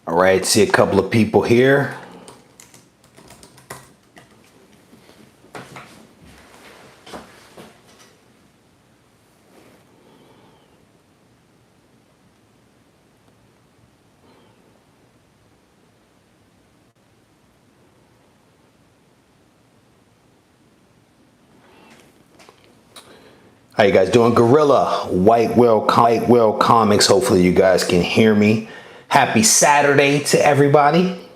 All right, see a couple of people here. How you guys doing? Gorilla White Whale Comics. Hopefully you guys can hear me. Happy Saturday to everybody.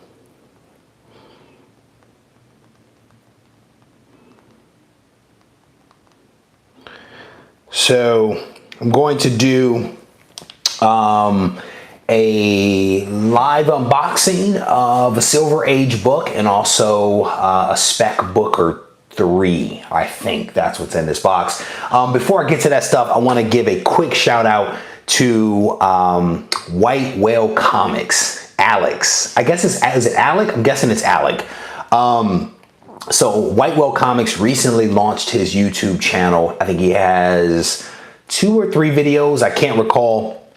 So I'm going to do a live unboxing of a Silver Age book and also a spec book or 3. I think that's what's in this box. Before I get to that stuff, I want to give a quick shout out to White Whale Comics. Alex, I guess is it Alec? I'm guessing it's Alec. So White Whale Comics recently launched his YouTube channel. I think he has 2 or 3 videos. I can't recall.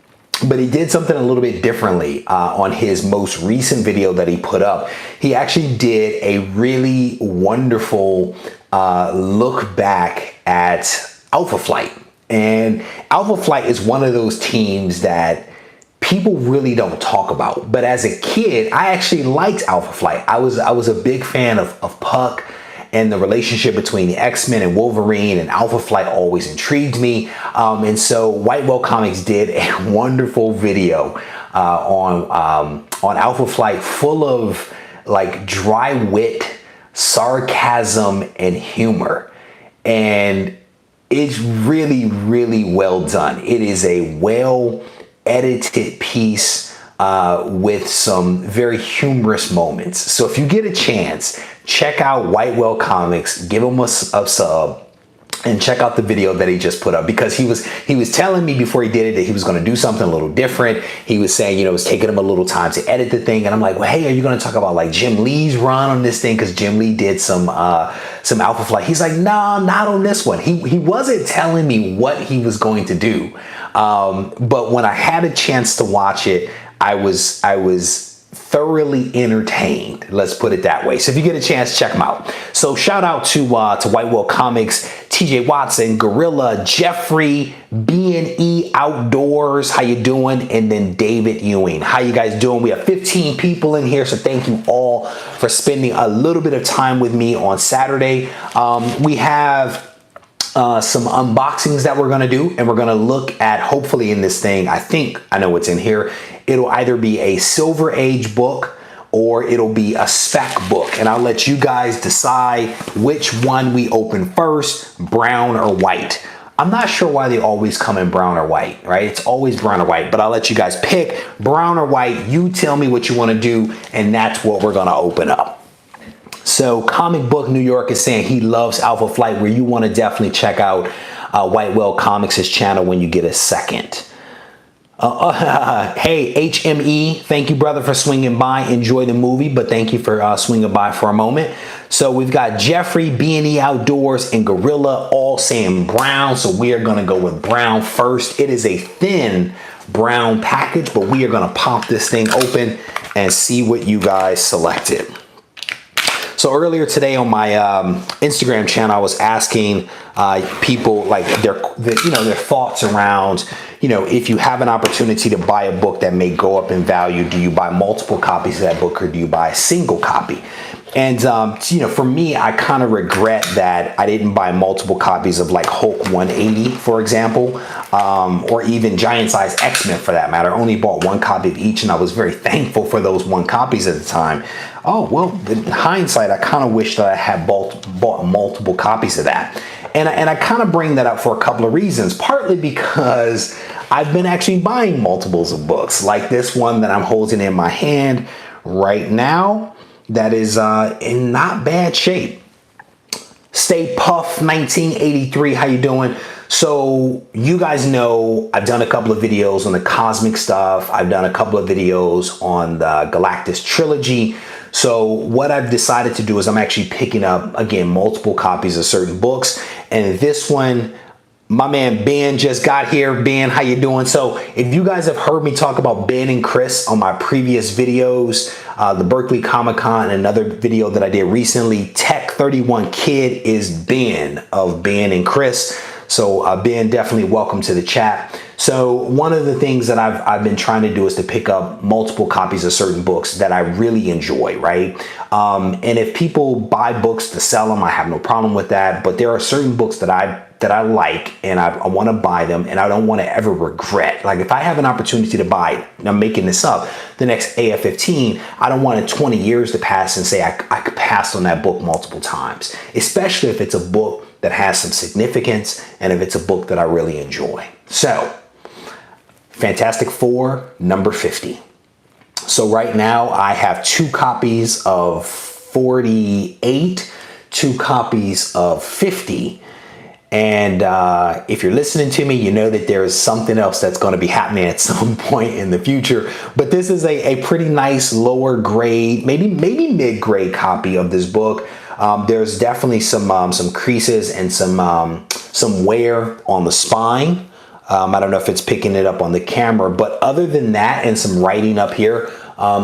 But he did something a little bit differently on his most recent video that he put up. He actually did a really wonderful look back at Alpha Flight. And Alpha Flight is one of those teams that people really don't talk about. But as a kid, I actually liked Alpha Flight. I was a big fan of Puck, and the relationship between the X-Men and Wolverine and Alpha Flight always intrigued me. And so White Whale Comics did a wonderful video on Alpha Flight, full of like dry wit, sarcasm, and humor. And it's really, really well done. It is a well edited piece with some very humorous moments. So if you get a chance, check out White Whale Comics, give him a sub, and check out the video that he just put up, because he was telling me before he did it that he was going to do something a little different. He was saying, you know, it was taking him a little time to edit the thing, and I'm like, well, hey, are you going to talk about like Jim Lee's run on this thing? Because Jim Lee did some Alpha Flight. He's like, no, not on this one. He wasn't telling me what he was going to do, but when I had a chance to watch it, I was thoroughly entertained. Let's put it that way. So if you get a chance, check them out. So shout out to White Whale Comics, TJ Watson, Gorilla, Jeffrey, B&E Outdoors. How you doing? And then David Ewing. How you guys doing? We have 15 people in here, so thank you all for spending a little bit of time with me on Saturday. We have some unboxings that we're going to do, and we're going to look at, hopefully in this thing, I think I know what's in here. It'll either be a Silver Age book or it'll be a spec book, and I'll let you guys decide which one we open first, brown or white. I'm not sure why they always come in brown or white, right? It's always brown or white, but I'll let you guys pick brown or white. You tell me what you want to do, and that's what we're going to open up. So Comic Book New York is saying he loves Alpha Flight, where you want to definitely check out White Whale Comics' channel when you get a second. Hey, HME, thank you, brother, for swinging by. Enjoy the movie, but thank you for swinging by for a moment. So we've got Jeffrey, B&E Outdoors, and Gorilla all saying brown, so we are going to go with brown first. It is a thin brown package, but we are going to pop this thing open and see what you guys selected. So earlier today on my Instagram channel, I was asking people like their thoughts around, if you have an opportunity to buy a book that may go up in value, do you buy multiple copies of that book or do you buy a single copy? And, for me, I kind of regret that I didn't buy multiple copies of like Hulk 180, for example, or even Giant Size X-Men for that matter. I only bought 1 copy of each, and I was very thankful for those 1 copies at the time. Oh, well, in hindsight, I kind of wish that I had bought multiple copies of that. And I kind of bring that up for a couple of reasons, partly because I've been actually buying multiples of books, like this one that I'm holding in my hand right now. That is in not bad shape. Stay Puff 1983, how you doing? So you guys know I've done a couple of videos on the cosmic stuff. I've done a couple of videos on the Galactus trilogy. So what I've decided to do is I'm actually picking up, again, multiple copies of certain books. And this one My man Ben just got here. Ben, how you doing? So if you guys have heard me talk about Ben and Chris on my previous videos, the Berkeley Comic-Con, and another video that I did recently, Tech 31 Kid is Ben of Ben and Chris. So Ben, definitely welcome to the chat. So one of the things that I've been trying to do is to pick up multiple copies of certain books that I really enjoy, right? And if people buy books to sell them, I have no problem with that. But there are certain books that I like and I want to buy them, and I don't want to ever regret. Like if I have an opportunity to buy, and I'm making this up, the next AF-15, I don't want it 20 years to pass and say I could pass on that book multiple times, especially if it's a book that has some significance and if it's a book that I really enjoy. So Fantastic Four, number 50. So right now I have 2 copies of 48, 2 copies of 50. And if you're listening to me, you know that there is something else that's going to be happening at some point in the future. But this is a pretty nice lower grade, maybe mid-grade copy of this book. There's definitely some creases and some wear on the spine. I don't know if it's picking it up on the camera, but other than that, and some writing up here,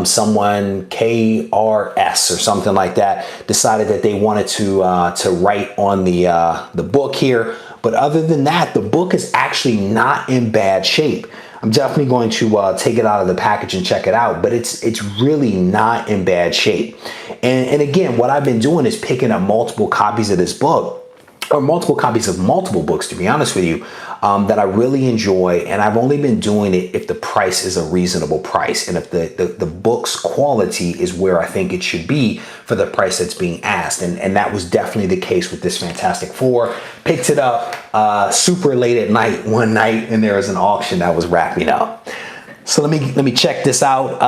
someone KRS or something like that decided that they wanted to write on the book here. But other than that, the book is actually not in bad shape. I'm definitely going to take it out of the package and check it out, but it's really not in bad shape. And again, what I've been doing is picking up multiple copies of this book, or multiple copies of multiple books, to be honest with you, that I really enjoy. And I've only been doing it if the price is a reasonable price, and if the book's quality is where I think it should be for the price that's being asked. And that was definitely the case with this Fantastic Four. Picked it up super late at night one night, and there was an auction that was wrapping up. So let me check this out.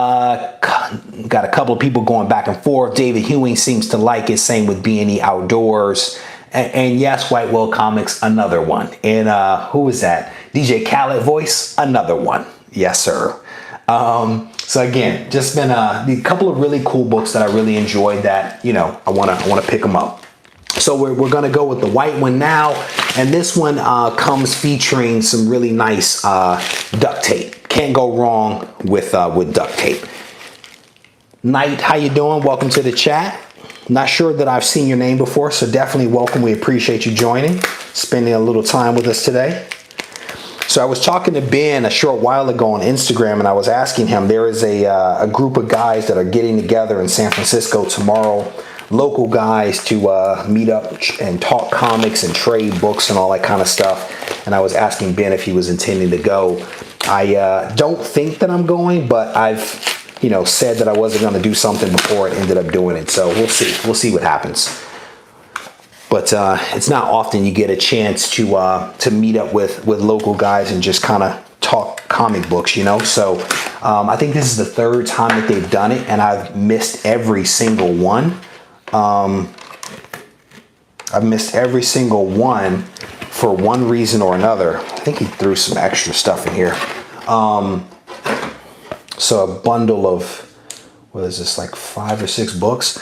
Got a couple of people going back and forth. David Hewing seems to like it. Same with B&E Outdoors. And yes, White Whale Comics, another one. And who is that? DJ Khaled Voice, another one. Yes, sir. So again, just been a couple of really cool books that I really enjoyed that, you know, I wanna pick them up. So we're gonna go with the white one now, and this one comes featuring some really nice duct tape. Can't go wrong with duct tape. Knight, how you doing? Welcome to the chat. Not sure that I've seen your name before, so definitely welcome. We appreciate you joining, spending a little time with us today. So I was talking to Ben a short while ago on Instagram, and I was asking him, there is a group of guys that are getting together in San Francisco tomorrow, local guys to meet up and talk comics and trade books and all that kind of stuff. And I was asking Ben if he was intending to go. I don't think that I'm going, but I've said that I wasn't going to do something before I ended up doing it. So we'll see. We'll see what happens. But it's not often you get a chance to meet up with local guys and just kind of talk comic books, you know. So I think this is the 3rd time that they've done it, and I've missed every single one. I've missed every single one for one reason or another. I think he threw some extra stuff in here. So a bundle of, what is this, like 5 or 6 books?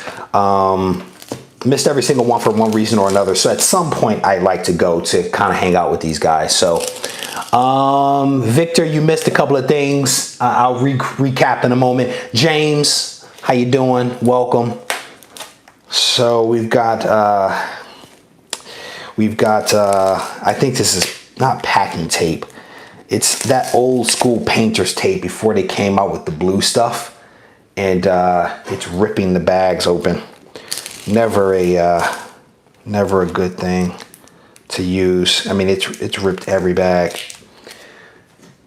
Missed every single one for one reason or another. So at some point I like to go to kind of hang out with these guys. So Victor, you missed a couple of things. I'll recap in a moment. James, how you doing? Welcome. So we've got I think this is not packing tape. It's that old school painter's tape before they came out with the blue stuff, and it's ripping the bags open. Never a good thing to use. I mean, it's ripped every bag.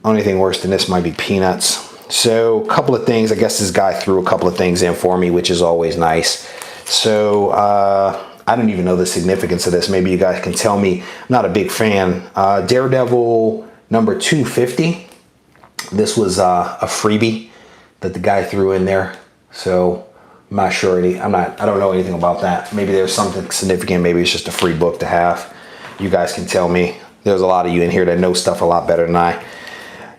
Only thing worse than this might be peanuts. So a couple of things. I guess this guy threw a couple of things in for me, which is always nice. So I don't even know the significance of this. Maybe you guys can tell me. I'm not a big fan. Daredevil number 250. This was a freebie that the guy threw in there. So I'm not sure. I don't know anything about that. Maybe there's something significant. Maybe it's just a free book to have. You guys can tell me. There's a lot of you in here that know stuff a lot better than I.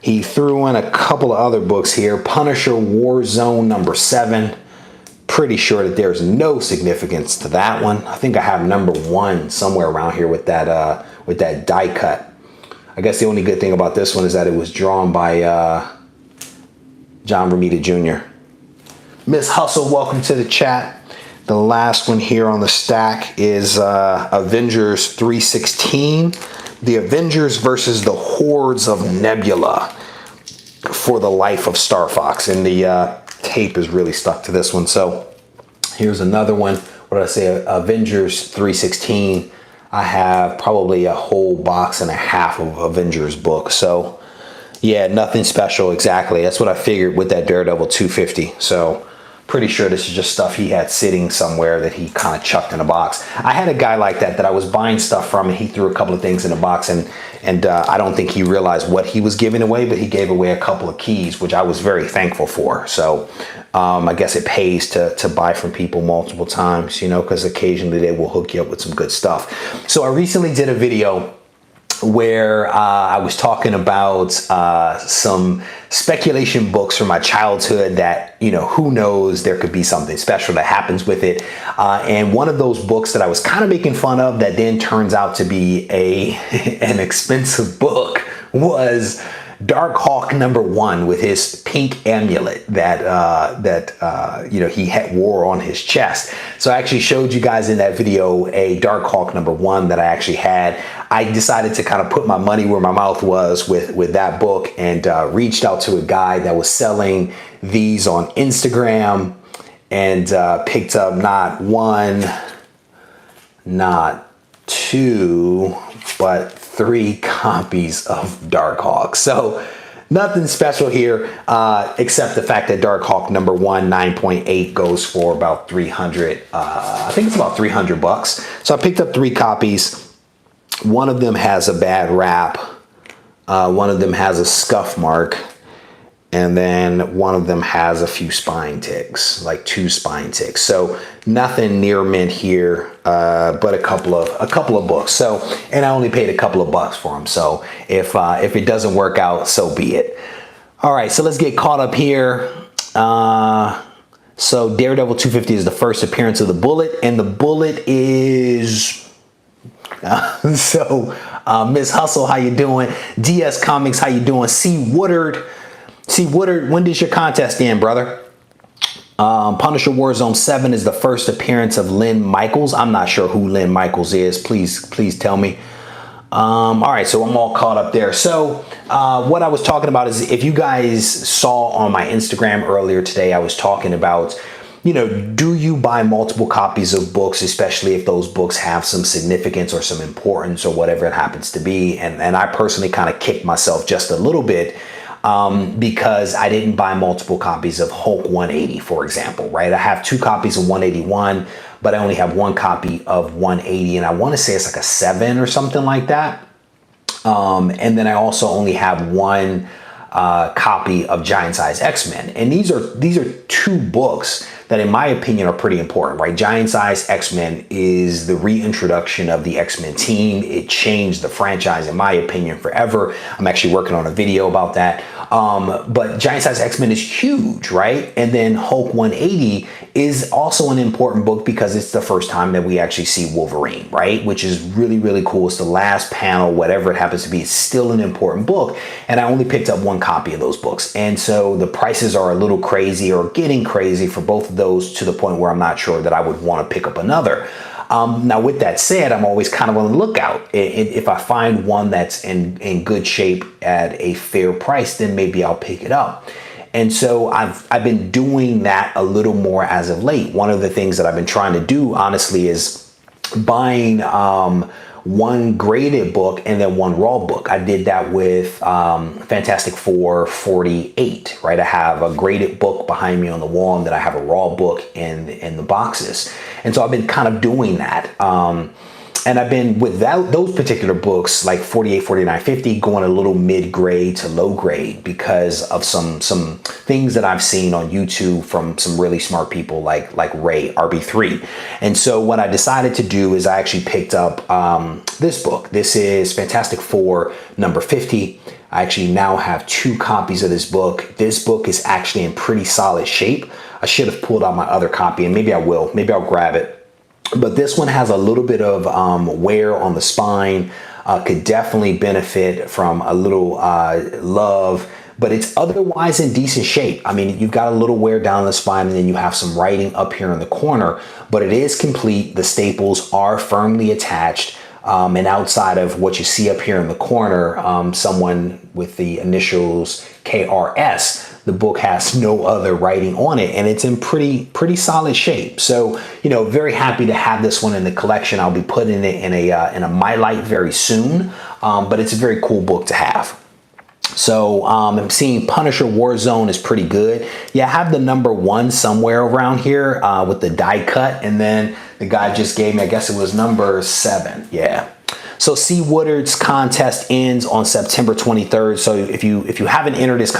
He threw in a couple of other books here. Punisher Warzone number 7. Pretty sure that there's no significance to that one. I think I have number 1 somewhere around here with that die cut. I guess the only good thing about this one is that it was drawn by John Romita Jr. Miss Hustle, welcome to the chat. The last one here on the stack is Avengers 316. The Avengers versus the Hordes of Nebula for the life of Star Fox. And the tape is really stuck to this one. So here's another one. What did I say? Avengers 316. I have probably a whole box and a half of Avengers books. So yeah, nothing special exactly. That's what I figured with that Daredevil 250. So pretty sure this is just stuff he had sitting somewhere that he kind of chucked in a box. I had a guy like that I was buying stuff from, and he threw a couple of things in a box, and I don't think he realized what he was giving away, but he gave away a couple of keys, which I was very thankful for. So I guess it pays to buy from people multiple times, you know, because occasionally they will hook you up with some good stuff. So I recently did a video where I was talking about some speculation books from my childhood that, you know, who knows, there could be something special that happens with it. And one of those books that I was kind of making fun of that then turns out to be an expensive book was Dark Hawk #1 with his pink amulet that you know, he wore on his chest. So I actually showed you guys in that video a Dark Hawk #1 that I actually had. I decided to kind of put my money where my mouth was with that book, and reached out to a guy that was selling these on Instagram, and picked up not one, not two, but 3 copies of Dark Hawk. So nothing special here, except the fact that Dark Hawk #1 9.8 goes for about 300. I think it's about 300 bucks. So I picked up 3 copies. One of them has a bad rap. One of them has a scuff mark. And then one of them has a few spine ticks, like 2 spine ticks. So nothing near mint here, but a couple of books. So, and I only paid a couple of bucks for them. So if it doesn't work out, so be it. All right, so let's get caught up here. So Daredevil 250 is the first appearance of the Bullet, and the Bullet is Miss Hustle, how you doing? DS Comics, how you doing? C Woodard, when does your contest end, brother? Punisher Warzone 7 is the first appearance of Lynn Michaels. I'm not sure who Lynn Michaels is. Please tell me. All right, so I'm all caught up there. So what I was talking about is, if you guys saw on my Instagram earlier today, I was talking about, you know, do you buy multiple copies of books, especially if those books have some significance or some importance or whatever it happens to be? And I personally kind of kicked myself just a little bit because I didn't buy multiple copies of Hulk 180, for example, right? I have 2 copies of 181, but I only have 1 copy of 180, and I want to say it's like a 7 or something like that. And then I also only have 1 copy of Giant Size X-Men. And these are 2 books that, in my opinion, are pretty important, right? Giant Size X-Men is the reintroduction of the X-Men team. It changed the franchise, in my opinion, forever. I'm actually working on a video about that. But Giant Size X-Men is huge, right? And then Hulk 180 is also an important book because it's the first time that we actually see Wolverine, right? Which is really, really cool. It's the last panel, whatever it happens to be. It's still an important book. And I only picked up 1 copy of those books. And so the prices are a little crazy, or getting crazy, for both of those, to the point where I'm not sure that I would want to pick up another. Now, with that said, I'm always kind of on the lookout. If I find one that's in good shape at a fair price, then maybe I'll pick it up. And so I've been doing that a little more as of late. One of the things that I've been trying to do, honestly, is buying 1 graded book and then 1 raw book. I did that with Fantastic Four 48, right? I have a graded book behind me on the wall, and then I have a raw book in the boxes. And so I've been kind of doing that. And I've been, with those particular books, like 48, 49, 50, going a little mid-grade to low-grade because of some things that I've seen on YouTube from some really smart people like Ray, RB3. And so what I decided to do is I actually picked up this book. This is Fantastic Four #50. I actually now have 2 copies of this book. This book is actually in pretty solid shape. I should have pulled out my other copy, and maybe I will. Maybe I'll grab it. But this one has a little bit of wear on the spine. could definitely benefit from a little love, but it's otherwise in decent shape. I mean, you've got a little wear down the spine, and then you have some writing up here in the corner, but it is complete. The staples are firmly attached. And outside of what you see up here in the corner, someone with the initials KRS, the book has no other writing on it, and it's in pretty solid shape. So, you know, very happy to have this one in the collection. I'll be putting it in a My Light very soon, but it's a very cool book to have. So I'm seeing Punisher Warzone is pretty good. Yeah, I have the #1 somewhere around here with the die cut, and then the guy just gave me, I guess it was #7. Yeah. So C. Woodard's contest ends on September 23rd. So if you haven't entered his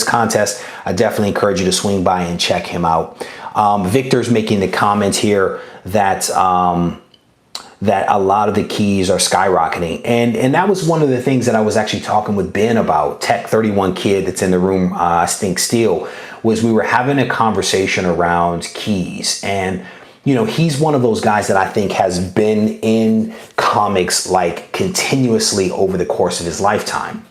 contest, I definitely encourage you to swing by and check him out. Victor's making the comment here that that a lot of the keys are skyrocketing. And that was one of the things that I was actually talking with Ben about. Tech 31 kid that's in the room, I think still, was we were having a conversation around keys. And, you know, he's one of those guys that I think has been in comics like continuously over the course of his lifetime.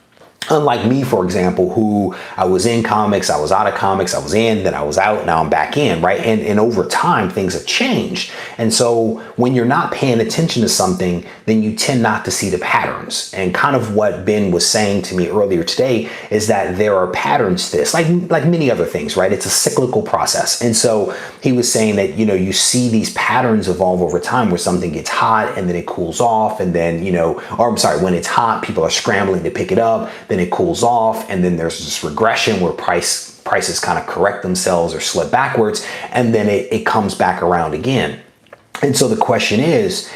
Unlike me, for example, who I was in comics, I was out of comics, I was in, then I was out, now I'm back in, right? And over time, things have changed. And so when you're not paying attention to something, then you tend not to see the patterns. And kind of what Ben was saying to me earlier today is that there are patterns to this, like many other things, right? It's a cyclical process. And so he was saying that, you know, you see these patterns evolve over time where something gets hot and then it cools off. And then, you know, or I'm sorry, when it's hot, people are scrambling to pick it up. Then it cools off, and then there's this regression where prices kind of correct themselves or slip backwards, and then it comes back around again. And so the question is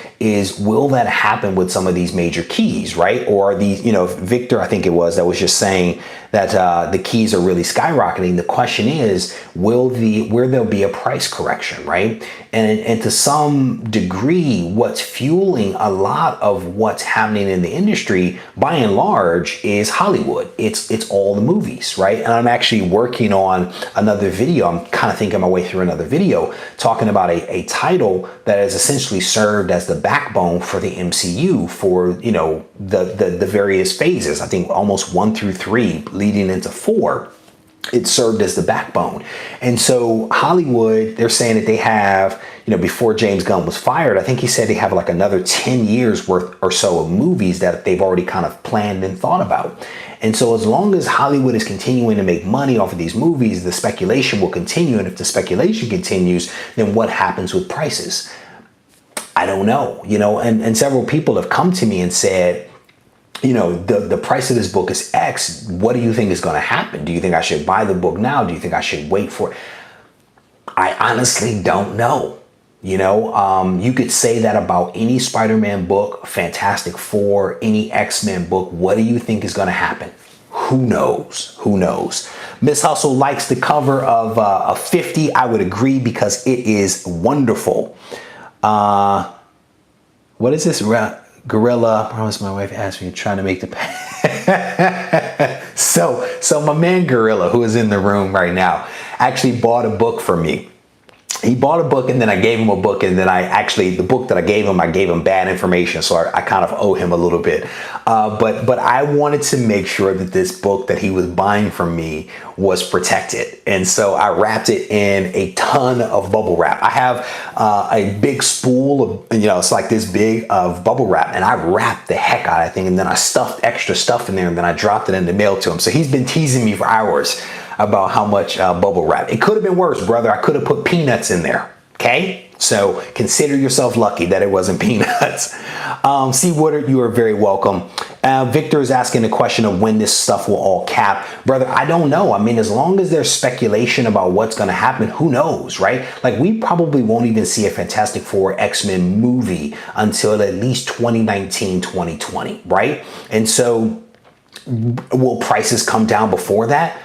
will that happen with some of these major keys, right? Or are these, you know, Victor, I think it was, that was just saying that the keys are really skyrocketing. The question is, where there'll be a price correction, right? And to some degree, what's fueling a lot of what's happening in the industry, by and large, is Hollywood. It's all the movies, right? And I'm actually working on another video. I'm kind of thinking my way through another video talking about a title that has essentially served as the backbone for the MCU for, you know, the various phases. I think almost 1 through 3 leading into 4. It served as the backbone. And so Hollywood, they're saying that they have, you know, before James Gunn was fired, I think he said they have like another 10 years worth or so of movies that they've already kind of planned and thought about. And so as long as Hollywood is continuing to make money off of these movies, the speculation will continue. And if the speculation continues, then what happens with prices? I don't know, you know, and several people have come to me and said, you know, the price of this book is X. What do you think is going to happen? Do you think I should buy the book now? Do you think I should wait for it? I honestly don't know. You know, you could say that about any Spider-Man book, Fantastic Four, any X-Men book. What do you think is going to happen? Who knows? Who knows? Miss Hustle likes the cover of 50. I would agree because it is wonderful. What is this? Gorilla. I promise my wife asked me, trying to make the so my man Gorilla, who is in the room right now, actually bought a book for me. He bought a book, and then I gave him a book, and then the book that I gave him bad information, so I kind of owe him a little bit. But I wanted to make sure that this book that he was buying from me was protected, and so I wrapped it in a ton of bubble wrap. I have a big spool of, you know, it's like this big of bubble wrap, and I wrapped the heck out of that thing, and then I stuffed extra stuff in there, and then I dropped it in the mail to him. So he's been teasing me for hours about how much bubble wrap. It could have been worse, brother. I could have put peanuts in there. Okay, so consider yourself lucky that it wasn't peanuts. C. Woodard, you are very welcome. Victor is asking the question of when this stuff will all cap. Brother, I don't know. I mean, as long as there's speculation about what's going to happen, who knows, right? Like, we probably won't even see a Fantastic Four X-Men movie until at least 2019, 2020, right? And so will prices come down before that?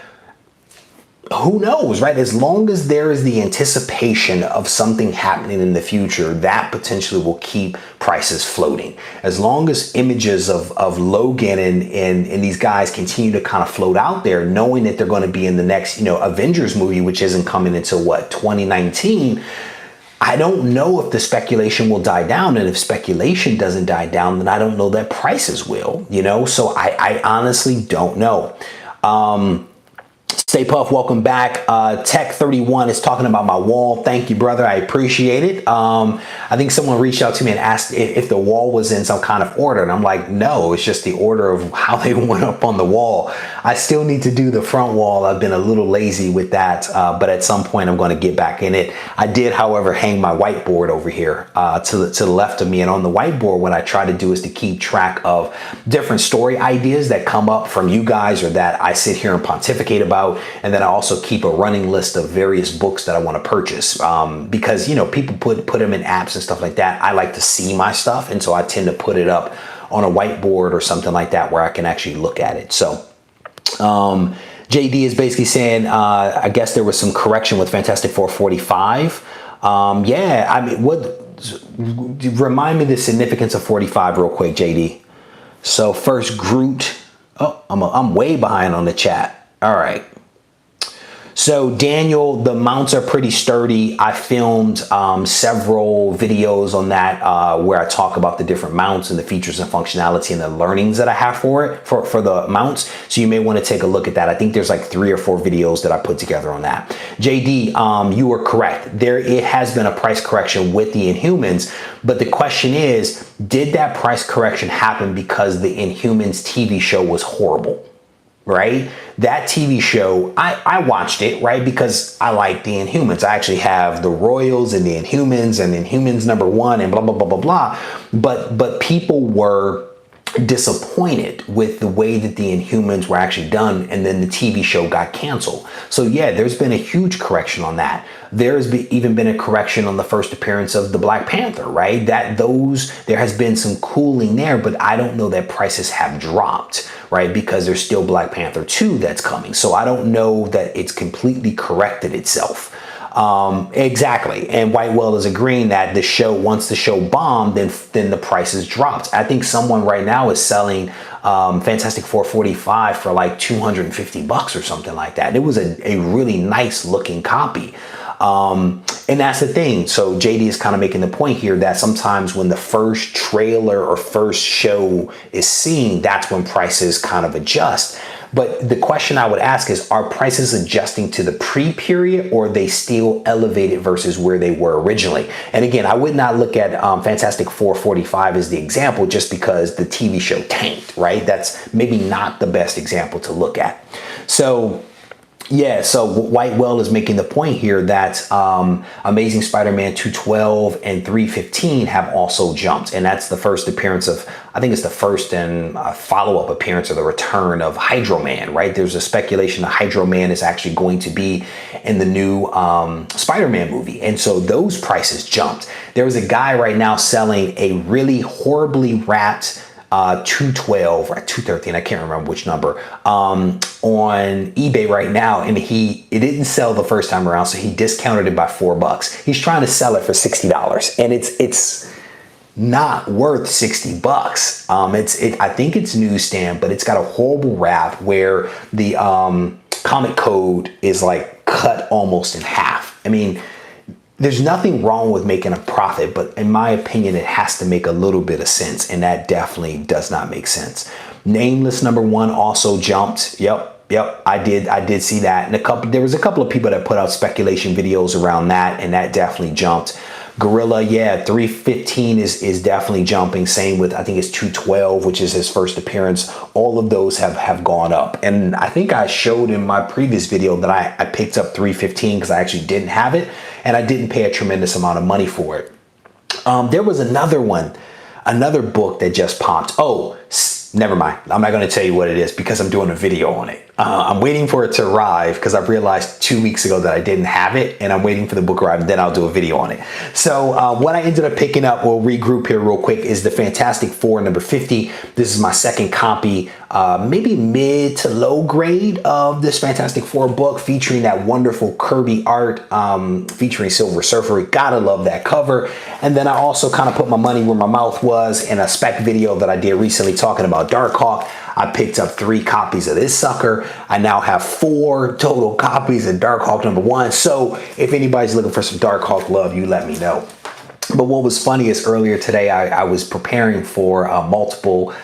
Who knows, right? As long as there is the anticipation of something happening in the future, that potentially will keep prices floating. As long as images of Logan and these guys continue to kind of float out there, knowing that they're going to be in the next, you know, Avengers movie, which isn't coming until what, 2019, I don't know if the speculation will die down, and if speculation doesn't die down, then I don't know that prices will, you know? So I honestly don't know. Stay Puff, welcome back. Tech31 is talking about my wall. Thank you, brother. I appreciate it. I think someone reached out to me and asked if the wall was in some kind of order. And I'm like, no, it's just the order of how they went up on the wall. I still need to do the front wall. I've been a little lazy with that, but at some point I'm going to get back in it. I did, however, hang my whiteboard over here to the left of me. And on the whiteboard, what I try to do is to keep track of different story ideas that come up from you guys or that I sit here and pontificate about. And then I also keep a running list of various books that I want to purchase because, you know, people put them in apps and stuff like that. I like to see my stuff. And so I tend to put it up on a whiteboard or something like that where I can actually look at it. So JD is basically saying, I guess there was some correction with Fantastic Four 45. Yeah, I mean, remind me the significance of 45 real quick, JD. So first Groot. Oh, I'm way behind on the chat. All right. So Daniel, the mounts are pretty sturdy. I filmed several videos on that where I talk about the different mounts and the features and functionality and the learnings that I have for it, for the mounts. So you may want to take a look at that. I think there's like 3 or 4 videos that I put together on that. JD, you are correct. It has been a price correction with the Inhumans, but the question is, did that price correction happen because the Inhumans TV show was horrible? Right? That TV show, I watched it, right? Because I like the Inhumans. I actually have the Royals and the Inhumans and Inhumans #1 and blah, blah, blah, blah, blah. But people were disappointed with the way that the Inhumans were actually done, and then the TV show got canceled. So yeah, there's been a huge correction on that. There's even been a correction on the first appearance of the Black Panther, right? There has been some cooling there, but I don't know that prices have dropped, right? Because there's still Black Panther 2 that's coming. So I don't know that it's completely corrected itself. Exactly. And Whitewell is agreeing that the show, once the show bombed, then the prices dropped. I think someone right now is selling Fantastic Four 45 for like $250 or something like that. It was a really nice looking copy. And that's the thing. So JD is kind of making the point here that sometimes when the first trailer or first show is seen, that's when prices kind of adjust. But the question I would ask is, are prices adjusting to the pre-period, or are they still elevated versus where they were originally? And again, I would not look at Fantastic Four 45 as the example just because the TV show tanked, right? That's maybe not the best example to look at. So yeah, so Whitewell is making the point here that Amazing Spider-Man 212 and 315 have also jumped. And that's the first appearance of, I think it's the first and follow-up appearance of the return of Hydro Man, right? There's a speculation that Hydro Man is actually going to be in the new Spider-Man movie. And so those prices jumped. There was a guy right now selling a really horribly wrapped 212 or 213, I can't remember which number, on eBay right now, and it didn't sell the first time around, so he discounted it by $4. He's trying to sell it for $60, and it's not worth $60. I think it's newsstand, but it's got a horrible wrap where the comic code is like cut almost in half. I mean, there's nothing wrong with making a profit, but in my opinion, it has to make a little bit of sense, and that definitely does not make sense. Nameless #1 also jumped. Yep, I did see that. And there was a couple of people that put out speculation videos around that, and that definitely jumped. Gorilla, yeah, 315 is definitely jumping. Same with, I think it's 212, which is his first appearance. All of those have gone up. And I think I showed in my previous video that I picked up 315 because I actually didn't have it, and I didn't pay a tremendous amount of money for it. There was another book that just popped. Oh, never mind. I'm not going to tell you what it is because I'm doing a video on it. I'm waiting for it to arrive because I realized 2 weeks ago that I didn't have it, and I'm waiting for the book to arrive, and then I'll do a video on it. So what I ended up picking up, we'll regroup here real quick, is the Fantastic Four #50. This is my second copy, maybe mid to low grade of this Fantastic Four book, featuring that wonderful Kirby art, featuring Silver Surfer. Gotta love that cover. And then I also kind of put my money where my mouth was in a spec video that I did recently talking about Darkhawk. I picked up 3 copies of this sucker. I now have 4 total copies of Darkhawk #1. So if anybody's looking for some Darkhawk love, you let me know. But what was funny is earlier today, I was preparing for multiple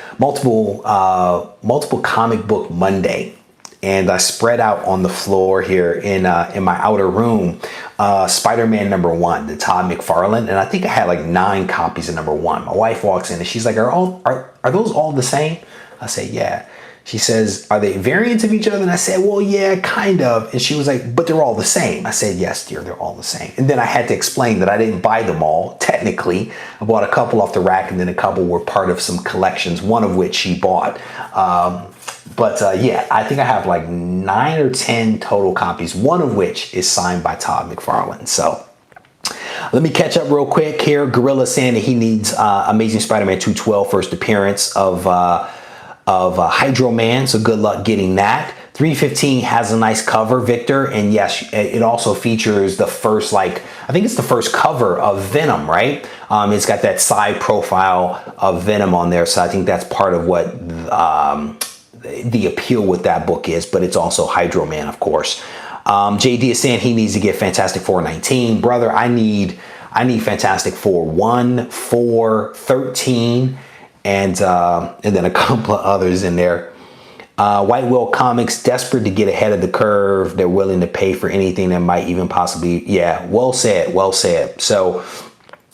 comic book Monday. And I spread out on the floor here in my outer room, Spider-Man #1, the Todd McFarlane, and I think I had like 9 copies of #1. My wife walks in and she's like, "Are those all the same?" I say, "Yeah." She says, "Are they variants of each other?" And I said, "Well, yeah, kind of." And she was like, "But they're all the same." I said, "Yes, dear, they're all the same." And then I had to explain that I didn't buy them all. Technically, I bought a couple off the rack, and then a couple were part of some collections, one of which she bought. Yeah, I think I have like 9 or 10 total copies, one of which is signed by Todd McFarlane. So let me catch up real quick here. Gorilla saying that he needs Amazing Spider-Man 212 first appearance of Hydro Man. So good luck getting that. 315 has a nice cover, Victor. And yes, it also features the first, I think it's the first cover of Venom, right? It's got that side profile of Venom on there. So I think that's part of what the appeal with that book is, but it's also Hydro Man, of course. JD is saying he needs to get Fantastic Four 19. Brother, I need Fantastic Four 1, 4, 13, and then a couple of others in there. White Whale Comics, desperate to get ahead of the curve. They're willing to pay for anything that might even possibly, yeah, well said, well said. So,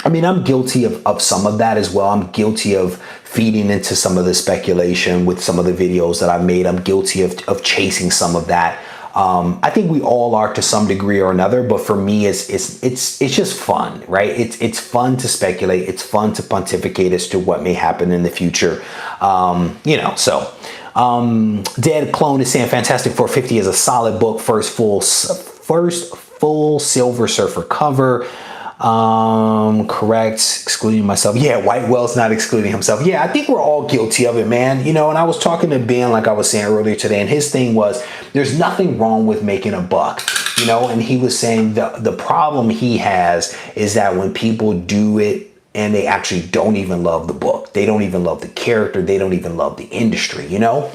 I mean, I'm guilty of some of that as well. I'm guilty of feeding into some of the speculation with some of the videos that I've made. I'm guilty of chasing some of that. I think we all are to some degree or another, but for me, it's just fun, right? It's fun to speculate. It's fun to pontificate as to what may happen in the future. Dead Clone is saying Fantastic Four 50 is a solid book. First full Silver Surfer cover. Correct, excluding myself. Yeah, White Whale's not excluding himself. Yeah, I think we're all guilty of it, man. You know, and I was talking to Ben, like I was saying earlier today, and his thing was there's nothing wrong with making a buck, you know, and he was saying the problem he has is that when people do it and they actually don't even love the book, they don't even love the character, they don't even love the industry, you know?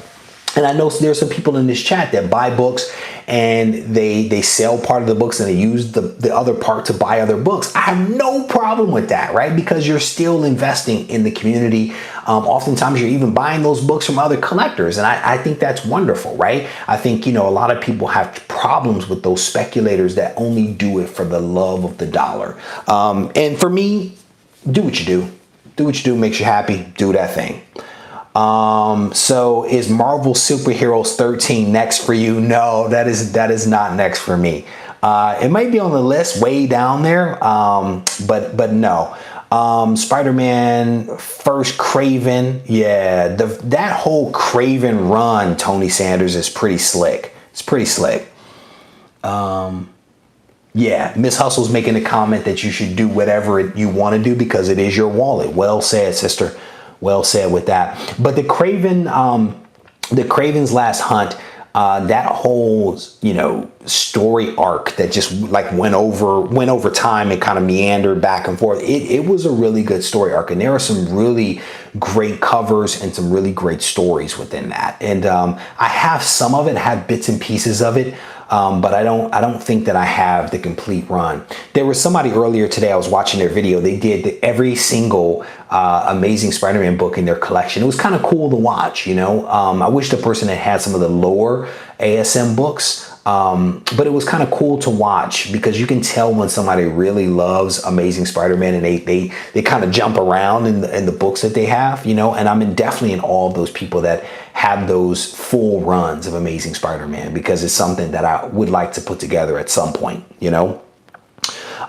And I know there's some people in this chat that buy books and they sell part of the books and they use the other part to buy other books. I have no problem with that, right? Because you're still investing in the community. Oftentimes you're even buying those books from other collectors. And I think that's wonderful, right? I think, you know, a lot of people have problems with those speculators that only do it for the love of the dollar. And for me, do what you do. Do what you do, makes you happy. Do that thing. So is Marvel Superheroes 13 next for you? No, that is not next for me. It might be on the list way down there. But no. Spider-Man first Craven. Yeah, that whole Craven run, Tony Sanders, is pretty slick. It's pretty slick. Yeah, Miss Hustle's making a comment that you should do whatever you want to do because it is your wallet. Well said, sister. Well said with that. But the Craven's Last Hunt, that whole, you know, story arc that just like went over time and kind of meandered back and forth. It was a really good story arc, and there are some really great covers and some really great stories within that. And I have some of it, have bits and pieces of it. But I don't think that I have the complete run. There was somebody earlier today, I was watching their video. They did every single Amazing Spider-Man book in their collection. It was kind of cool to watch, you know. I wish the person had some of the lower ASM books. But it was kind of cool to watch because you can tell when somebody really loves Amazing Spider-Man and they kind of jump around in the books that they have, you know, and I'm definitely in all of those people that have those full runs of Amazing Spider-Man because it's something that I would like to put together at some point, you know.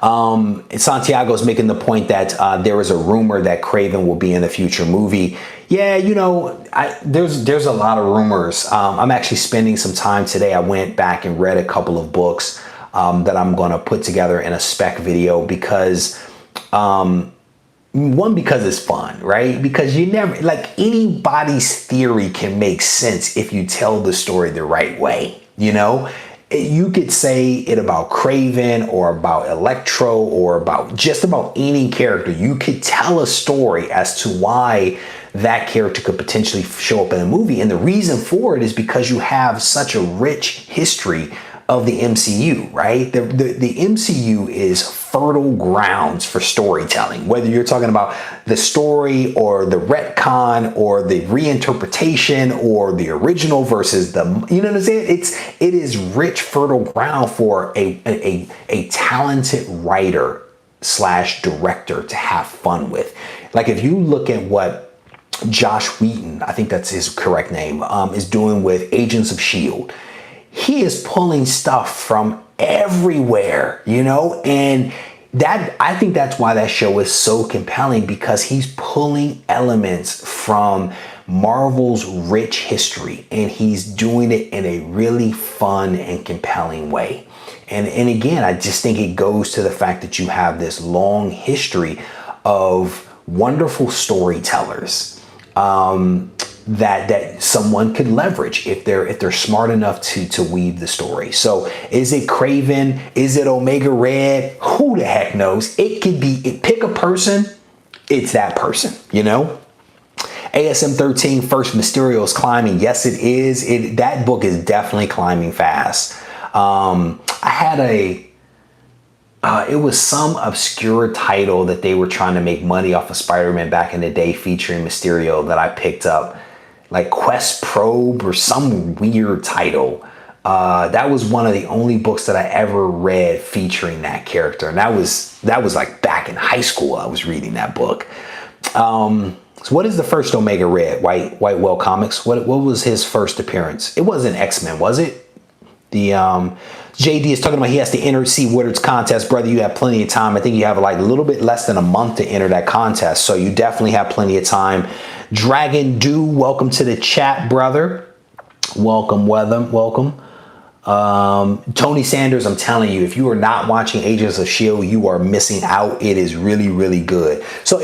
Santiago is making the point that there is a rumor that Craven will be in a future movie. Yeah, you know, there's a lot of rumors. I'm actually spending some time today. I went back and read a couple of books that I'm going to put together in a spec video because because it's fun, right? Because you never, like, anybody's theory can make sense if you tell the story the right way, you know? You could say it about Craven or about Electro or about just about any character. You could tell a story as to why that character could potentially show up in a movie. And the reason for it is because you have such a rich history of the MCU, right? The MCU is fertile grounds for storytelling, whether you're talking about the story or the retcon or the reinterpretation or the original versus the, you know what I'm saying? It is rich, fertile ground for a talented writer slash director to have fun with. Like if you look at what Josh Whedon, I think that's his correct name, is doing with Agents of S.H.I.E.L.D., he is pulling stuff from everywhere, you know, and that, I think that's why that show is so compelling, because he's pulling elements from Marvel's rich history and he's doing it in a really fun and compelling way. And again, I just think it goes to the fact that you have this long history of wonderful storytellers that someone could leverage if they're smart enough to weave the story. So is it Craven? Is it Omega Red? Who the heck knows? It could be, pick a person, it's that person, you know? ASM 13, First Mysterio is climbing. Yes, it is. That book is definitely climbing fast. I had it was some obscure title that they were trying to make money off of Spider-Man back in the day featuring Mysterio that I picked up, like Quest Probe or some weird title. That was one of the only books that I ever read featuring that character. And that was like back in high school I was reading that book. So what is the first Omega Red? White Whale Comics. What was his first appearance? It wasn't X-Men, was it? The JD is talking about he has to enter C. Woodard's contest. Brother, you have plenty of time. I think you have like a little bit less than a month to enter that contest. So you definitely have plenty of time. Dragon Dew, welcome to the chat, brother. Welcome. Tony Sanders, I'm telling you, if you are not watching Agents of S.H.I.E.L.D., you are missing out. It is really, really good. So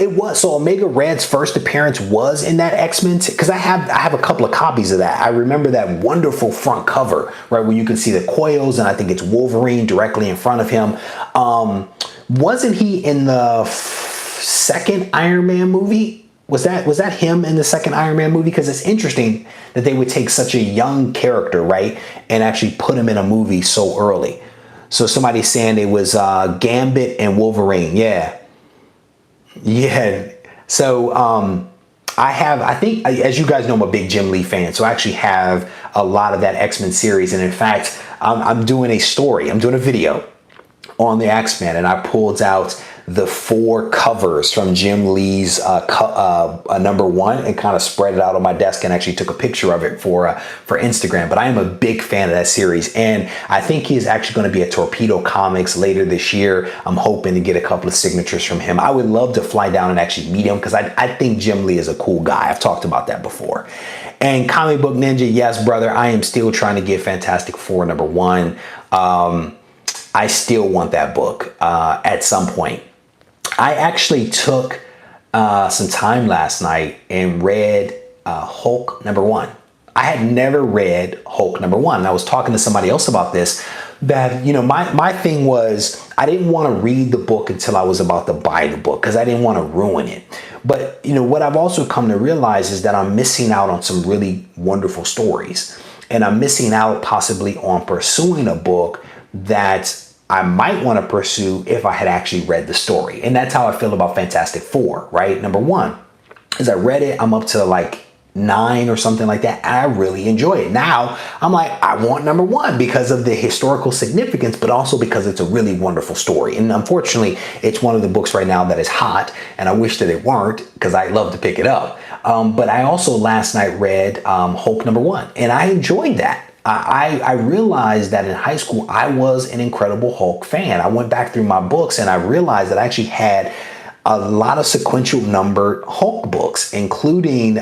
Omega Red's first appearance was in that X-Men, because I have a couple of copies of that. I remember that wonderful front cover, right, where you can see the coils, and I think it's Wolverine directly in front of him. Wasn't he in the second Iron Man movie? Was that him in the second Iron Man movie? Because it's interesting that they would take such a young character, right, and actually put him in a movie so early. So somebody's saying it was Gambit and Wolverine. Yeah. So I think, as you guys know, I'm a big Jim Lee fan. So I actually have a lot of that X-Men series. And in fact, I'm doing a story. I'm doing a video on the X-Men, and I pulled out the 4 covers from Jim Lee's #1 and kind of spread it out on my desk and actually took a picture of it for Instagram. But I am a big fan of that series, and I think he is actually going to be at Torpedo Comics later this year. I'm hoping to get a couple of signatures from him. I would love to fly down and actually meet him, because I think Jim Lee is a cool guy. I've talked about that before. And Comic Book Ninja, yes, brother, I am still trying to get Fantastic Four #1. I still want that book at some point. I actually took some time last night and read Hulk #1. I had never read Hulk #1. And I was talking to somebody else about this, that, you know, my thing was I didn't want to read the book until I was about to buy the book, because I didn't want to ruin it. But, you know, what I've also come to realize is that I'm missing out on some really wonderful stories. And I'm missing out possibly on pursuing a book that I might want to pursue if I had actually read the story. And that's how I feel about Fantastic Four, right? #1, as I read it, I'm up to like 9 or something like that. And I really enjoy it. Now I'm like, I want #1 because of the historical significance, but also because it's a really wonderful story. And unfortunately, it's one of the books right now that is hot, and I wish that it weren't, because I love to pick it up. But I also last night read Hulk #1, and I enjoyed that. I realized that in high school, I was an Incredible Hulk fan. I went back through my books and I realized that I actually had a lot of sequential numbered Hulk books, including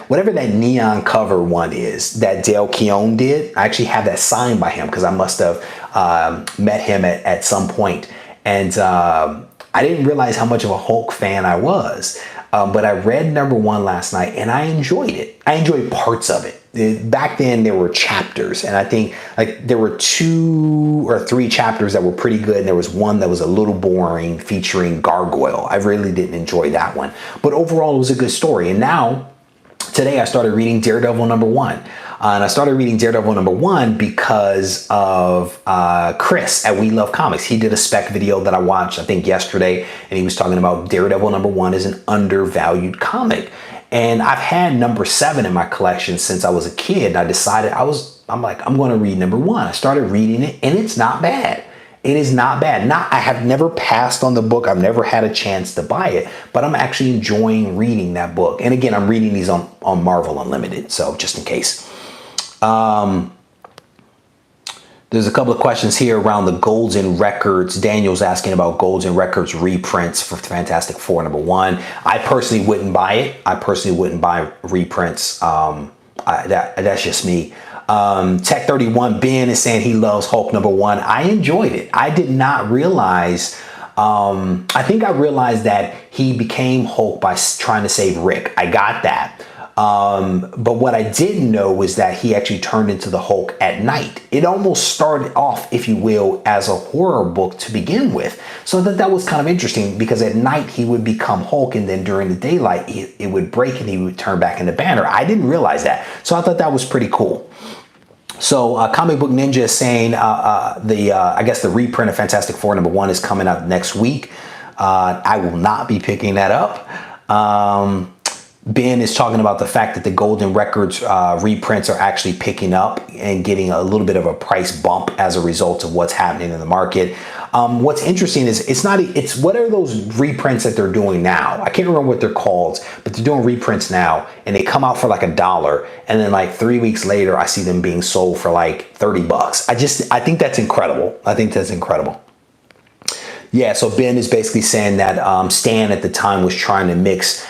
whatever that neon cover one is that Dale Keown did. I actually have that signed by him, because I must have met him at some point. And I didn't realize how much of a Hulk fan I was. But I read number 1 last night and I enjoyed it. I enjoyed parts of it. Back then there were chapters, and I think like there were 2 or 3 chapters that were pretty good, and there was one that was a little boring featuring Gargoyle. I really didn't enjoy that one, but overall it was a good story. And now today I started reading Daredevil number 1. And I started reading Daredevil number 1 because of Chris at We Love Comics. He did a spec video that I watched, I think yesterday, and he was talking about Daredevil number 1 is an undervalued comic. And I've had number 7 in my collection since I was a kid. And I decided I'm like, I'm going to read number 1. I started reading it, and it's not bad. It is not bad. I have never passed on the book. I've never had a chance to buy it, but I'm actually enjoying reading that book. And again, I'm reading these on Marvel Unlimited, so just in case. There's a couple of questions here around the Golden Records. Daniel's asking about Golden Records reprints for Fantastic Four number 1. I personally wouldn't buy it. I personally wouldn't buy reprints. That's just me. Tech 31 Ben is saying he loves Hulk number 1. I enjoyed it. I did not realize. I think I realized that he became Hulk by trying to save Rick. I got that. But what I didn't know was that he actually turned into the Hulk at night. It almost started off, if you will, as a horror book to begin with. So that was kind of interesting, because at night he would become Hulk, and then during the daylight it would break and he would turn back into Banner. I didn't realize that. So I thought that was pretty cool. So Comic Book Ninja is saying I guess the reprint of Fantastic Four number 1 is coming out next week. I will not be picking that up. Ben is talking about the fact that the Golden Records reprints are actually picking up and getting a little bit of a price bump as a result of what's happening in the market. What's interesting is it's what are those reprints that they're doing now? I can't remember what they're called, but they're doing reprints now, and they come out for like $1, and then like 3 weeks later I see them being sold for like $30. I think that's incredible. I think that's incredible. Yeah, so Ben is basically saying that Stan at the time was trying to mix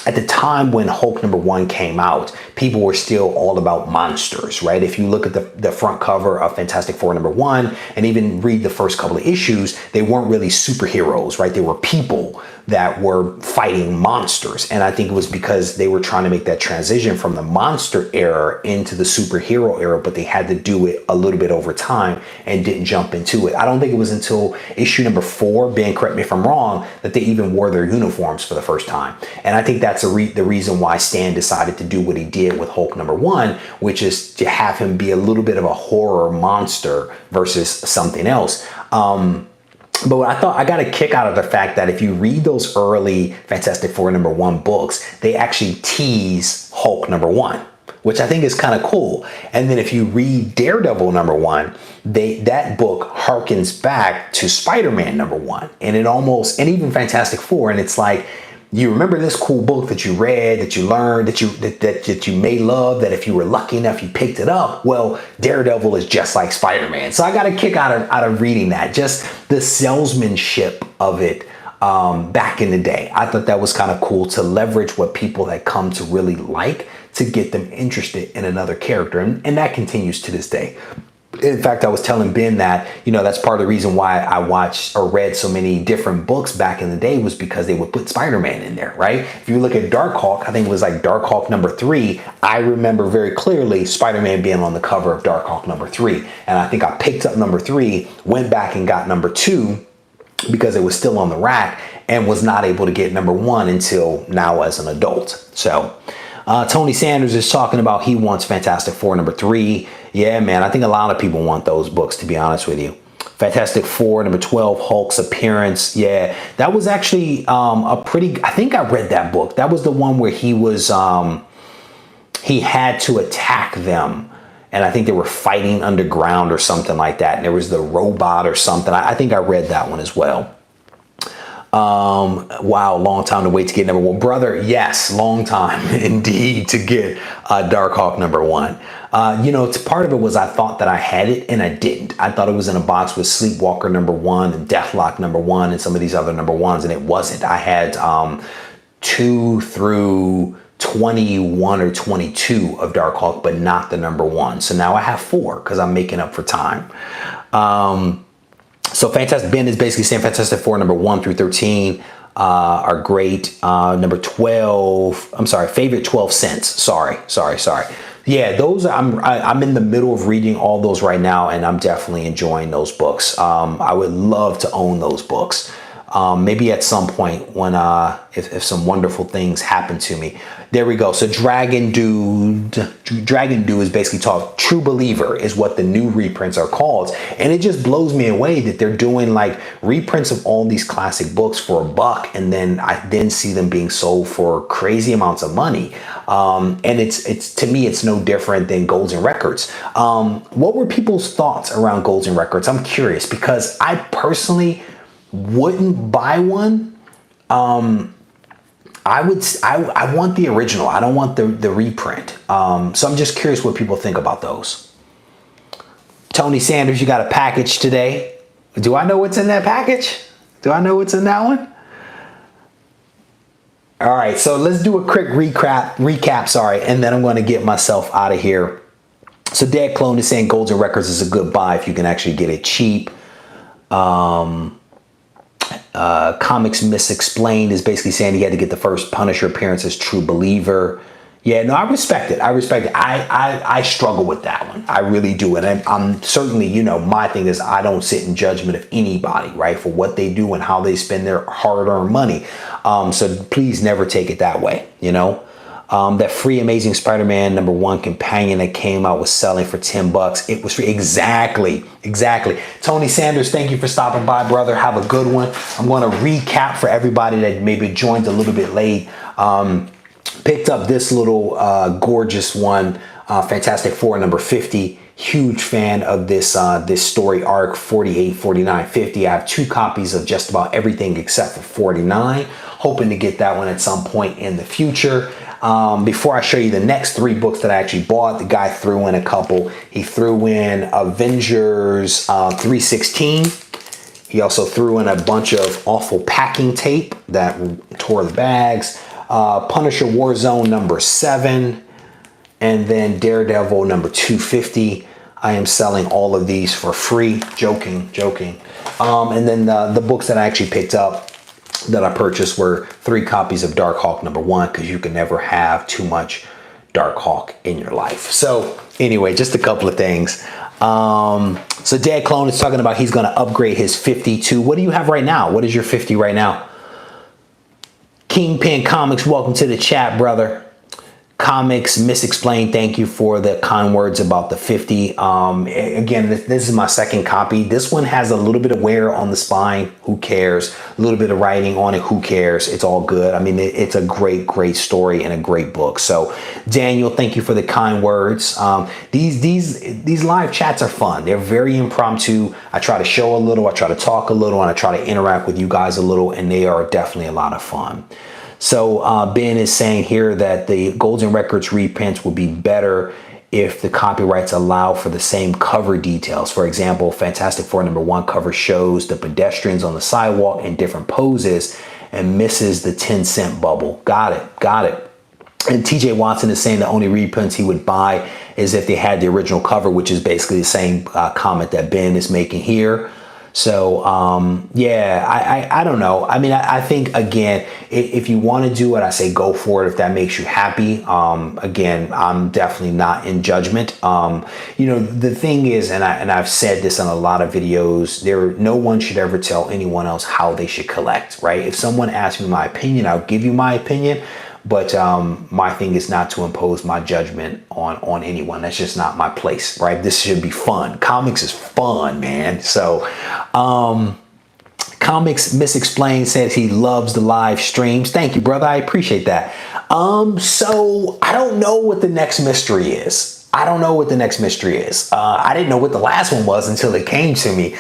at the time when Hulk number 1 came out, people were still all about monsters, right? If you look at the front cover of Fantastic Four number 1 and even read the first couple of issues, they weren't really superheroes, right? They were people that were fighting monsters. And I think it was because they were trying to make that transition from the monster era into the superhero era, but they had to do it a little bit over time and didn't jump into it. I don't think it was until issue number 4, Ben, correct me if I'm wrong, that they even wore their uniforms for the first time. And I think that's the reason why Stan decided to do what he did with Hulk number 1, which is to have him be a little bit of a horror monster versus something else. But what I got a kick out of the fact that if you read those early Fantastic Four number 1 books, they actually tease Hulk number 1, which I think is kind of cool. And then if you read Daredevil number 1, that book harkens back to Spider-Man number 1, and even Fantastic Four, and it's like, you remember this cool book that you read, that you learned, that you may love, that if you were lucky enough you picked it up. Well, Daredevil is just like Spider-Man. So I got a kick out of reading that, just the salesmanship of it back in the day. I thought that was kind of cool to leverage what people had come to really like to get them interested in another character. And that continues to this day. In fact, I was telling Ben that, that's part of the reason why I watched or read so many different books back in the day, was because they would put Spider-Man in there, right? If you look at Darkhawk, I think it was like Darkhawk number 3. I remember very clearly Spider-Man being on the cover of Darkhawk number 3. And I think I picked up number 3, went back and got number 2 because it was still on the rack, and was not able to get number 1 until now as an adult. So Tony Sanders is talking about he wants Fantastic Four number 3. Yeah, man, I think a lot of people want those books, to be honest with you. Fantastic Four number 12, Hulk's appearance. Yeah, that was actually I think I read that book. That was the one where he had to attack them. And I think they were fighting underground or something like that. And there was the robot or something. I think I read that one as well. Wow, long time to wait to get number 1. Brother, yes, long time indeed to get Darkhawk number 1. Part of it was I thought that I had it and I didn't. I thought it was in a box with Sleepwalker number 1 and Deathlock number 1 and some of these other number 1s, and it wasn't. I had 2 through 21 or 22 of Darkhawk, but not the number 1. So now I have 4 because I'm making up for time. So Fantastic Ben is basically saying Fantastic Four number 1 through 13 are great. Number 12, I'm sorry, favorite 12 cents. Sorry. Yeah, those I'm in the middle of reading all those right now, and I'm definitely enjoying those books. I would love to own those books. Maybe at some point when if some wonderful things happen to me. There we go. So Dragon Dew is basically called True Believer is what the new reprints are called. And it just blows me away that they're doing like reprints of all these classic books for $1, and then I then see them being sold for crazy amounts of money. And it's to me, it's no different than Golden Records. What were people's thoughts around Golden Records? I'm curious because I personally wouldn't buy one. I want the original. I don't want the reprint. So I'm just curious what people think about those. Tony Sanders, you got a package today. Do I know what's in that package? Do I know what's in that one? All right, so let's do a quick recap, sorry, and then I'm going to get myself out of here. So Dad Clone is saying Golden Records is a good buy if you can actually get it cheap. Comics Misexplained is basically saying he had to get the first Punisher appearance as True Believer. Yeah, no, I respect it. I struggle with that one. I really do. And I'm certainly, you know, my thing is I don't sit in judgment of anybody, right, for what they do and how they spend their hard-earned money. So please never take it that way, you know. That free Amazing Spider-Man #1 companion that came out was selling for $10. It was free. Exactly. Tony Sanders, thank you for stopping by, brother. Have a good one. I'm going to recap for everybody that maybe joined a little bit late. Picked up this little gorgeous one, Fantastic Four #50. Huge fan of this this story arc, 48, 49, 50. I have 2 copies of just about everything except for 49. Hoping to get that one at some point in the future. Before I show you the next 3 books that I actually bought, the guy threw in a couple. He threw in Avengers 316. He also threw in a bunch of awful packing tape that tore the bags. Punisher Warzone #7. And then Daredevil #250. I am selling all of these for free. Joking. And then the books that I actually picked up that I purchased were 3 copies of Darkhawk #1, because you can never have too much Darkhawk in your life. So anyway, just a couple of things. So Dad Clone is talking about he's going to upgrade his 50 to, what do you have right now? What is your 50 right now? Kingpin Comics, welcome to the chat, brother. Comics Misexplained, thank you for the kind words about the 50. Again, this is my second copy. This one has a little bit of wear on the spine. Who cares? A little bit of writing on it. Who cares? It's all good. I mean, it's a great story and a great book. So, Daniel, thank you for the kind words. These live chats are fun. They're very impromptu. I try to show a little. I try to talk a little, and I try to interact with you guys a little, and they are definitely a lot of fun. So Ben is saying here that the Golden Records reprints will be better if the copyrights allow for the same cover details. For example, Fantastic Four #1 cover shows the pedestrians on the sidewalk in different poses and misses the 10-cent bubble. Got it. And TJ Watson is saying the only reprints he would buy is if they had the original cover, which is basically the same comment that Ben is making here. So, yeah, I don't know. I mean, I think, again, if you want to do it, I say go for it if that makes you happy. Again, I'm definitely not in judgment. You know, the thing is, and I've said this in a lot of videos, no one should ever tell anyone else how they should collect, right? If someone asks me my opinion, I'll give you my opinion. But my thing is not to impose my judgment on anyone. That's just not my place, right? This should be fun. Comics is fun, man. So Comics Misexplained says he loves the live streams. Thank you, brother. I appreciate that. So I don't know what the next mystery is. I didn't know what the last one was until it came to me.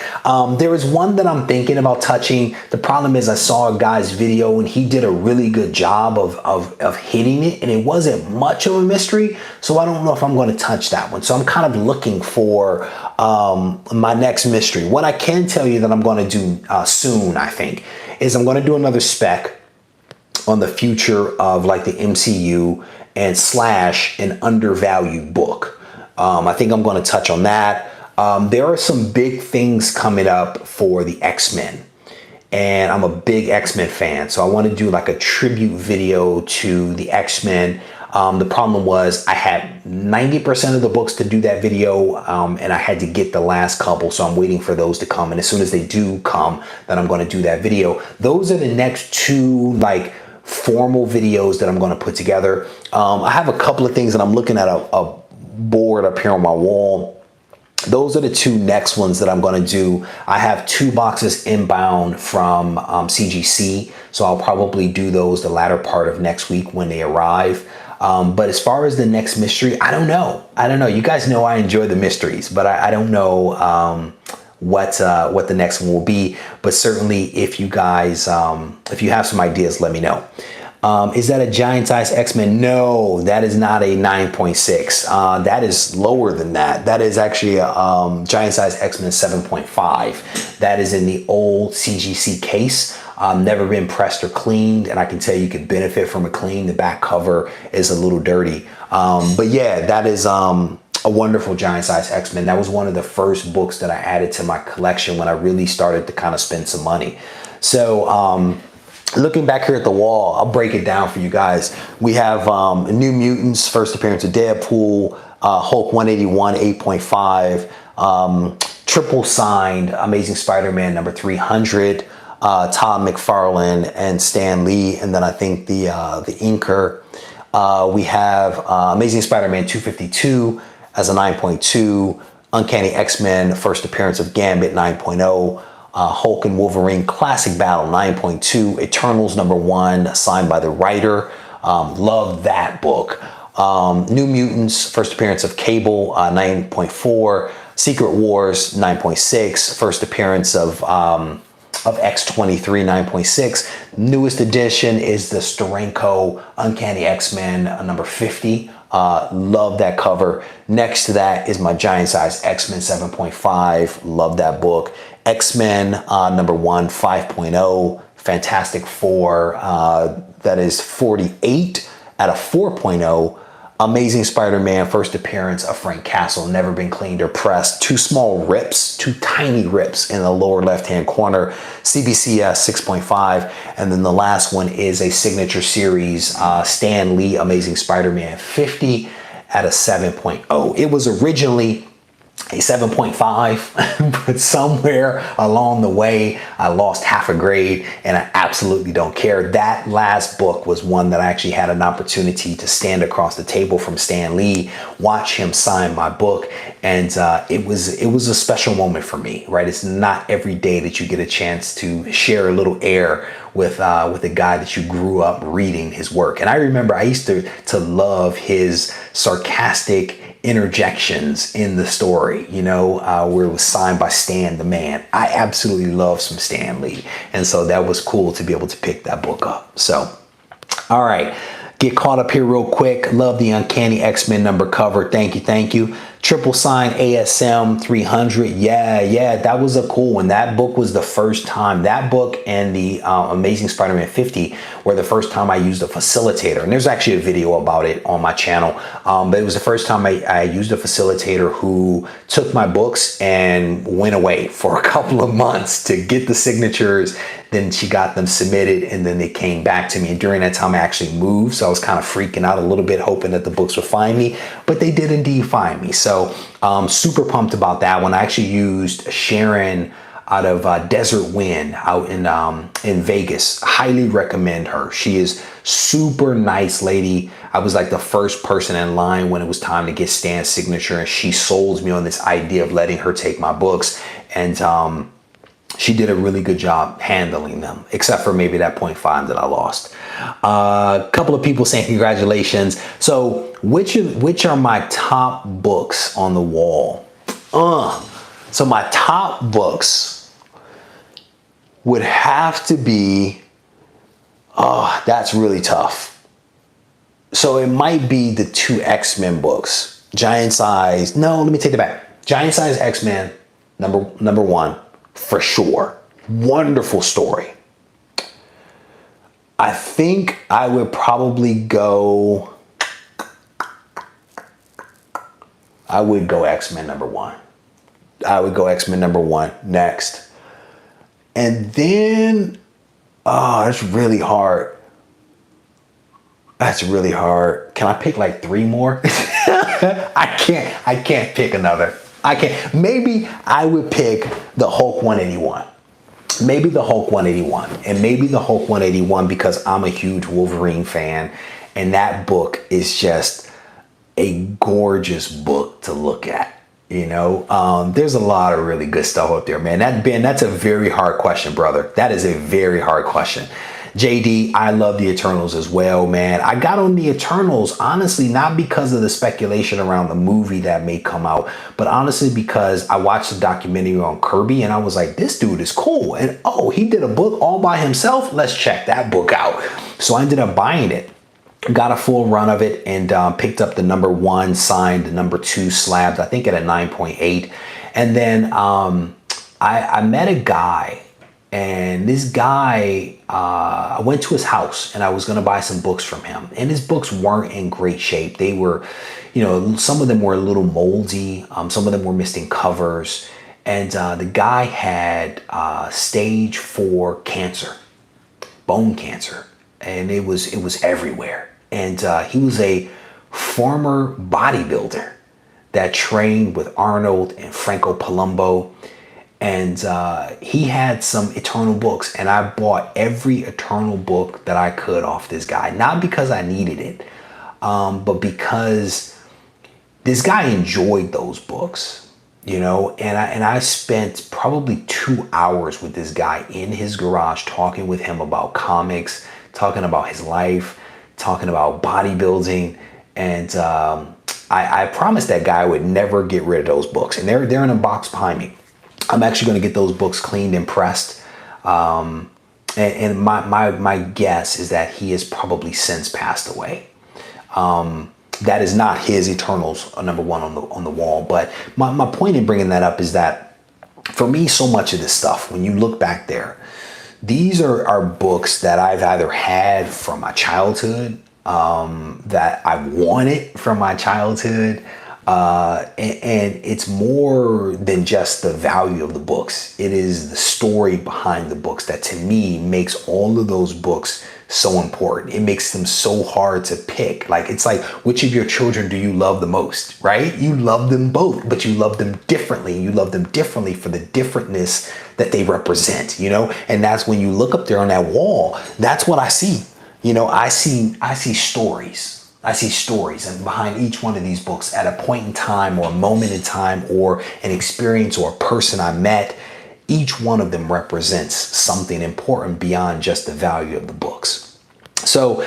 There is one that I'm thinking about touching. The problem is I saw a guy's video and he did a really good job of hitting it, and it wasn't much of a mystery. So I don't know if I'm going to touch that one. So I'm kind of looking for my next mystery. What I can tell you that I'm going to do soon, I think, is I'm going to do another spec on the future of like the MCU and / an undervalued book. I think I'm going to touch on that. There are some big things coming up for the X-Men. and I'm a big X-Men fan. So I want to do like a tribute video to the X-Men. The problem was I had 90% of the books to do that video, and I had to get the last couple. So I'm waiting for those to come. And as soon as they do come, then I'm going to do that video. Those are the next two like formal videos that I'm going to put together. I have a couple of things that I'm looking at a board up here on my wall. Those are the two next ones that I'm going to do. I have 2 boxes inbound from CGC, so I'll probably do those the latter part of next week when they arrive. But as far as the next mystery, I don't know. You guys know I enjoy the mysteries, but I don't know what the next one will be. But certainly, if you guys, if you have some ideas, let me know. Is that a giant size X-Men? No, that is not a 9.6. That is lower than that. That is actually a giant size X-Men 7.5. That is in the old CGC case. Never been pressed or cleaned, and I can tell you could benefit from a clean. The back cover is a little dirty. But yeah, that is a wonderful giant size X-Men. That was one of the first books that I added to my collection when I really started to kind of spend some money. So, looking back here at the wall, I'll break it down for you guys. We have New Mutants, first appearance of Deadpool, Hulk 181, 8.5, triple signed Amazing Spider-Man number 300, Todd McFarlane and Stan Lee, and then I think the inker. We have Amazing Spider-Man 252 as a 9.2, Uncanny X-Men, first appearance of Gambit 9.0, Hulk and Wolverine Classic Battle 9.2, Eternals number 1, signed by the writer. Love that book. New Mutants, first appearance of Cable 9.4, Secret Wars 9.6, first appearance of X-23 9.6. Newest edition is the Steranko Uncanny X-Men number 50. Love that cover. Next to that is my giant size X-Men 7.5. Love that book. X-Men number 1, 5.0. Fantastic Four. That is 48 at a 4.0. Amazing Spider-Man, first appearance of Frank Castle, never been cleaned or pressed. 2 small rips, 2 tiny rips in the lower left-hand corner. CBCS 6.5. And then the last one is a signature series, Stan Lee, Amazing Spider-Man 50 at a 7.0. It was originally a 7.5, but somewhere along the way, I lost half a grade, and I absolutely don't care. That last book was one that I actually had an opportunity to stand across the table from Stan Lee, watch him sign my book, and it was a special moment for me, right? It's not every day that you get a chance to share a little air with a guy that you grew up reading his work. And I remember I used to love his sarcastic interjections in the story, you know, where it was signed by Stan the Man. I absolutely love some Stan Lee. And so that was cool to be able to pick that book up. So, all right, get caught up here real quick. Love the Uncanny X-Men number cover. Thank you, thank you. Triple sign ASM 300. Yeah, that was a cool one. That book was the first time, that book and the Amazing Spider-Man 50 were the first time I used a facilitator. And there's actually a video about it on my channel. But it was the first time I used a facilitator who took my books and went away for a couple of months to get the signatures. Then she got them submitted, and then they came back to me. And during that time, I actually moved. So I was kind of freaking out a little bit, hoping that the books would find me. But they did indeed find me. So super pumped about that one. I actually used Sharon out of Desert Wind out in Vegas. Highly recommend her. She is super nice lady. I was like the first person in line when it was time to get Stan's signature, and she sold me on this idea of letting her take my books. And she did a really good job handling them, except for maybe that 0.5 that I lost. A couple of people saying congratulations. So which are my top books on the wall? So my top books would have to be, that's really tough. So it might be the 2 X-Men books. Giant size, no, let me take it back. Giant size X-Men, number 1. For sure. Wonderful story. I think I would probably go, X-Men number 1. I would go X-Men number 1 next. And then, oh, that's really hard. That's really hard. Can I pick like 3 more? I can't pick another. I can't. Maybe I would pick the Hulk 181. Maybe the Hulk 181. And maybe the Hulk 181 because I'm a huge Wolverine fan. And that book is just a gorgeous book to look at. You know, there's a lot of really good stuff up there, man. That's a very hard question, brother. That is a very hard question. JD, I love the Eternals as well, man. I got on the Eternals, honestly, not because of the speculation around the movie that may come out, but honestly because I watched the documentary on Kirby and I was like, this dude is cool. And oh, he did a book all by himself. Let's check that book out. So I ended up buying it. Got a full run of it and picked up the #1 signed, the #2 slabs, I think at a 9.8. And then I met a guy, and this guy, I went to his house and I was going to buy some books from him. And his books weren't in great shape. They were, you know, some of them were a little moldy. Some of them were missing covers. And the guy had stage 4 cancer, bone cancer. And it was everywhere. And he was a former bodybuilder that trained with Arnold and Franco Palumbo. And he had some Eternal books. And I bought every Eternal book that I could off this guy. Not because I needed it, but because this guy enjoyed those books. You know, and I spent probably 2 hours with this guy in his garage talking with him about comics, talking about his life, talking about bodybuilding. And I promised that guy I would never get rid of those books. And they're in a box behind me. I'm actually going to get those books cleaned and pressed. And my guess is that he has probably since passed away. That is not his Eternals #1 on the wall. But my point in bringing that up is that for me, so much of this stuff, when you look back there, these are books that I've either had from my childhood, that I wanted from my childhood, and it's more than just the value of the books. It is the story behind the books that to me makes all of those books so important. It makes them so hard to pick. Like, it's like, which of your children do you love the most, right? You love them both, but you love them differently. You love them differently for the differentness that they represent, you know? And that's when you look up there on that wall, that's what I see. You know, I see stories. I see stories, and behind each one of these books at a point in time or a moment in time or an experience or a person I met, each one of them represents something important beyond just the value of the books. So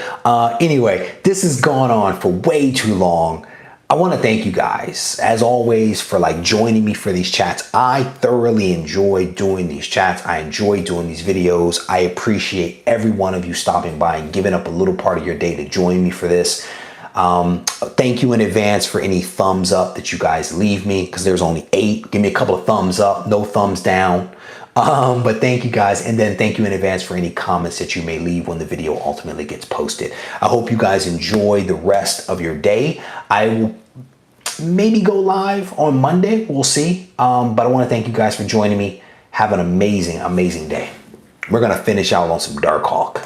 anyway, this has gone on for way too long. I want to thank you guys, as always, for like joining me for these chats. I thoroughly enjoy doing these chats. I enjoy doing these videos. I appreciate every one of you stopping by and giving up a little part of your day to join me for this. Thank you in advance for any thumbs up that you guys leave me, because there's only 8. Give me a couple of thumbs up, no thumbs down. But thank you guys. And then thank you in advance for any comments that you may leave when the video ultimately gets posted. I hope you guys enjoy the rest of your day. I will maybe go live on Monday. We'll see. But I want to thank you guys for joining me. Have an amazing, amazing day. We're going to finish out on some Dark Hawk.